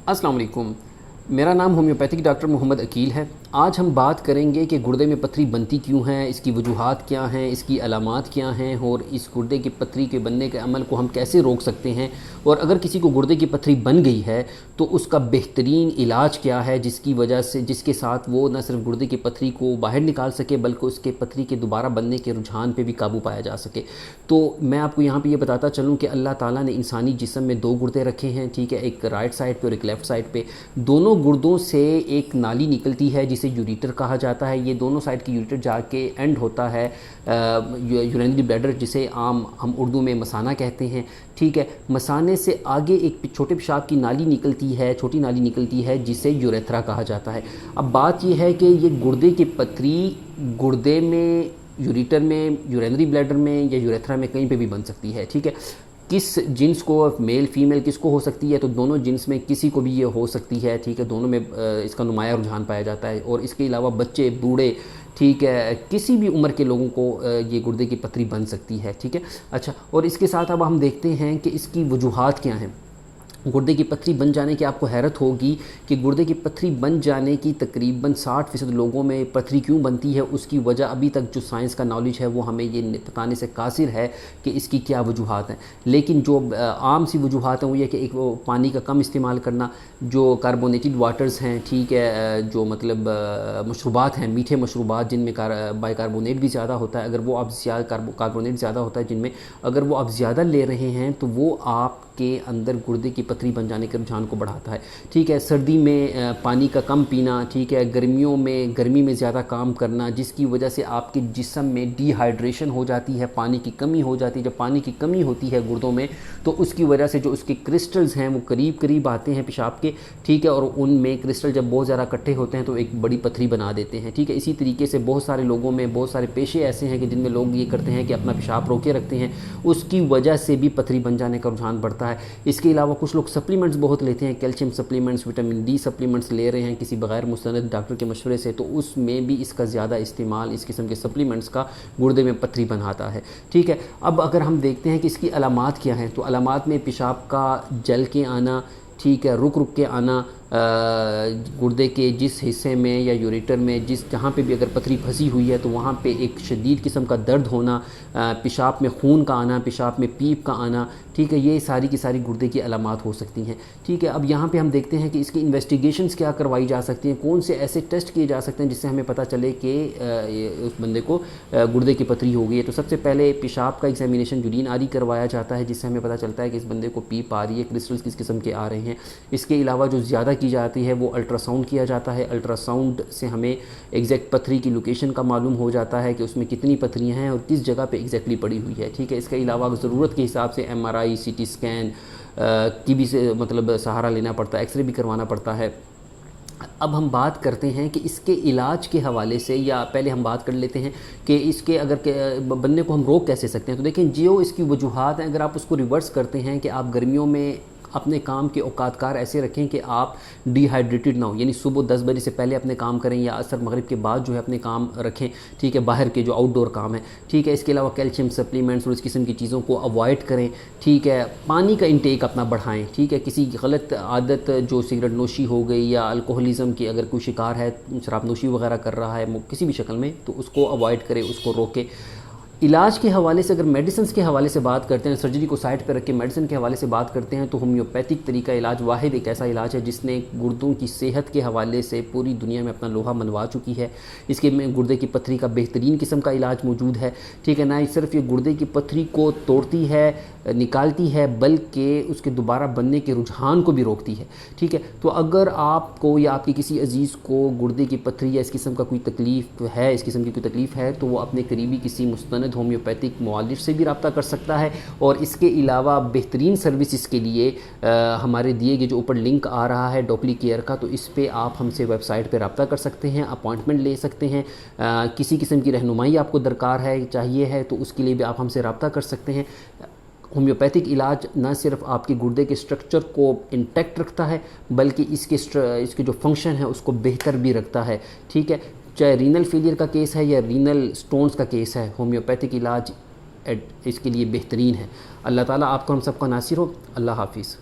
अस्सलाम वालेकुम। मेरा नाम होम्योपैथिक डॉक्टर मोहम्मद अकील है। आज हम बात करेंगे कि गुर्दे में पथरी बनती क्यों है, इसकी वजूहात क्या हैं, इसकी अलामात क्या हैं और इस गुर्दे की पथरी के बनने के अमल को हम कैसे रोक सकते हैं। और अगर किसी को गुर्दे की पथरी बन गई है तो उसका बेहतरीन इलाज क्या है, जिसकी वजह से जिसके साथ वो न सिर्फ गुर्दे की पथरी को बाहर निकाल सके बल्कि उसके पथरी के दोबारा बनने के रुझान पे भी काबू पाया जा सके। तो मैं आपको यहाँ पे ये बताता चलूँ कि अल्लाह ताला ने इंसानी जिस्म में दो गुर्दे रखे हैं, ठीक है, एक राइट साइड पे और एक लेफ़्ट साइड पे। दोनों गुर्दों से एक नाली निकलती है जिसे यूरेटर कहा जाता है। ये दोनों साइड की यूरेटर जाके एंड होता है यूरिनरी ब्लैडर, जिसे आम हम उर्दू में मसाना कहते हैं, ठीक है। मसाने से आगे एक छोटे पेशाब की नाली निकलती है, छोटी नाली निकलती है, जिसे यूरेथ्रा कहा जाता है। अब बात यह है कि ये गुर्दे की पथरी गुर्दे में, यूरेटर में, यूरिनरी ब्लैडर में या यूरेथ्रा में कहीं पे भी बन सकती है, ठीक है। किस जिन्स को, मेल फीमेल किसको हो सकती है, तो दोनों जिन्स में किसी को भी ये हो सकती है, ठीक है। दोनों में इसका नुमाया रुझान पाया जाता है। और इसके अलावा बच्चे, बूढ़े, ठीक है, किसी भी उम्र के लोगों को ये गुर्दे की पथरी बन सकती है, ठीक है। अच्छा, और इसके साथ अब हम देखते हैं कि इसकी वजूहात क्या हैं। गुर्दे की पथरी बन जाने की आपको हैरत होगी कि गुर्दे की पथरी बन जाने की तकरीबन 60% लोगों में पथरी क्यों बनती है, उसकी वजह अभी तक जो साइंस का नॉलेज है वो हमें ये बताने से कासिर है कि इसकी क्या वजूहात हैं। लेकिन जो आम सी वजूहात हैं वो ये कि एक वो पानी का कम इस्तेमाल करना, जो कार्बोनेटेड वाटर्स हैं, ठीक है, जो मतलब मशरूबात हैं, मीठे मशरूबात जिनमें बाइकार्बोनेट भी ज़्यादा होता है, अगर वो आप कार्बोनेट ज़्यादा होता है जिनमें, अगर वो आप ज़्यादा ले रहे हैं तो वो आप के अंदर गुर्दे की पथरी बन जाने के रुझान को बढ़ाता है, ठीक है। सर्दी में पानी का कम पीना, ठीक है, गर्मियों में गर्मी में ज़्यादा काम करना, जिसकी वजह से आपके जिस्म में डिहाइड्रेशन हो जाती है, पानी की कमी हो जाती है। जब पानी की कमी होती है गुर्दों में तो उसकी वजह से जो उसके क्रिस्टल्स हैं वो करीब करीब आते हैं पेशाब के, ठीक है, और उनमें क्रिस्टल जब बहुत ज़्यादा इकट्ठे होते हैं तो एक बड़ी पथरी बना देते हैं, ठीक है। इसी तरीके से बहुत सारे लोगों में बहुत सारे पेशे ऐसे हैं कि जिनमें लोग ये करते हैं कि अपना पेशाब रोके रखते हैं, उसकी वजह से भी पथरी बन जाने का रुझान बढ़ता है। इसके अलावा कुछ लोग सप्लीमेंट्स बहुत लेते हैं, calcium supplements, vitamin D supplements ले रहे हैं किसी बगैर मुस्तनद डॉक्टर के मशवरे से, तो उसमें भी इसका ज़्यादा इस्तेमाल, इस किस्म के सप्लीमेंट्स का गुर्दे में पथरी बनाता है, ठीक है। अब अगर हम देखते हैं कि इसकी अलामात क्या हैं, तो अलामात में पेशाब का जल के आना, ठीक है, रुक रुक के आना, गुर्दे के जिस हिस्से में या यूरेटर में जहाँ पे भी अगर पथरी फंसी हुई है तो वहाँ पे एक शदीद किस्म का दर्द होना, पेशाब में खून का आना, पेशाब में पीप का आना, ठीक है, ये सारी की सारी गुर्दे की अलामात हो सकती हैं, ठीक है। अब यहाँ पे हम देखते हैं कि इसकी इन्वेस्टिगेशंस क्या करवाई जा सकती हैं, कौन से ऐसे टेस्ट किए जा सकते हैं जिससे हमें पता चले कि उस बंदे को गुर्दे की पथरी हो गई है। तो सबसे पहले पेशाब का एग्जामिनेशन यूरिन आरी करवाया जाता है, जिससे हमें पता चलता है कि इस बंदे को पीप आ रही है, क्रिस्टल्स किस किस्म के आ रहे हैं। इसके अलावा जो ज़्यादा की जाती है वो अल्ट्रासाउंड किया जाता है। अल्ट्रासाउंड से हमें एग्जैक्ट पथरी की लोकेशन का मालूम हो जाता है कि उसमें कितनी पथरियाँ हैं और किस जगह पे एग्जैक्टली पड़ी हुई है, ठीक है। इसके अलावा ज़रूरत के हिसाब से MRI, CT स्कैन की भी मतलब सहारा लेना पड़ता है, एक्सरे भी करवाना पड़ता है। अब हम बात करते हैं कि इसके इलाज के हवाले से, या पहले हम बात कर लेते हैं कि इसके अगर बनने को हम रोक कैसे सकते हैं। तो देखें, जो इसकी वजूहात हैं, अगर आप उसको रिवर्स करते हैं कि आप गर्मियों में अपने काम के औकातकार ऐसे रखें कि आप डिहाइड्रेटेड ना हो, यानी सुबह 10 बजे से पहले अपने काम करें या असर मगरिब के बाद जो है अपने काम रखें, ठीक है, बाहर के जो आउटडोर काम है, ठीक है। इसके अलावा कैल्शियम सप्लीमेंट्स और इस किस्म की चीज़ों को अवॉइड करें, ठीक है। पानी का इंटेक अपना बढ़ाएं, ठीक है। किसी गलत आदत, जो सिगरेट नोशी हो गई या अल्कोहलिज्म की अगर कोई शिकार है, शराब नोशी वगैरह कर रहा है किसी भी शक्ल में, तो उसको अवॉइड करें, उसको रोके। इलाज के हवाले से अगर मेडिसिन के हवाले से बात करते हैं, सर्जरी को साइड पर रख के मेडिसिन के हवाले से बात करते हैं, तो होम्योपैथिक तरीका इलाज वाहिद एक ऐसा इलाज है जिसने गुर्दों की सेहत के हवाले से पूरी दुनिया में अपना लोहा मनवा चुकी है। इसके में गुर्दे की पथरी का बेहतरीन किस्म का इलाज मौजूद है, ठीक है। ना ही सिर्फ ये गुर्दे की पथरी को तोड़ती है, निकालती है, बल्कि उसके दोबारा बनने के रुझान को भी रोकती है, ठीक है। तो अगर आपको या आपके किसी अजीज़ को गुर्दे की पथरी या इस किस्म का कोई तकलीफ़ है, इस किस्म की कोई तकलीफ़ है, तो वो अपने करीबी किसी मुस्तनद होम्योपैथिक मुआलिज से भी रब्ता कर सकता है। और इसके अलावा बेहतरीन सर्विसेज के लिए हमारे दिए गए जो ऊपर लिंक आ रहा है डॉपली केयर का, तो इस पर आप हमसे वेबसाइट पर रब्ता कर सकते हैं, अपॉइंटमेंट ले सकते हैं। किसी किस्म की रहनुमाई आपको दरकार है, चाहिए है, तो उसके लिए भी आप हमसे रब्ता कर सकते हैं। होम्योपैथिक इलाज न सिर्फ आपके गुर्दे के स्ट्रक्चर को इंटैक्ट रखता है बल्कि इसके जो फंक्शन है उसको बेहतर भी रखता है, ठीक है। चाहे रीनल फेलियर का केस है या रीनल स्टोन्स का केस है, होम्योपैथिक इलाज इसके लिए बेहतरीन है। अल्लाह ताला आपको हम सबका नासिर हो। अल्लाह हाफिज़।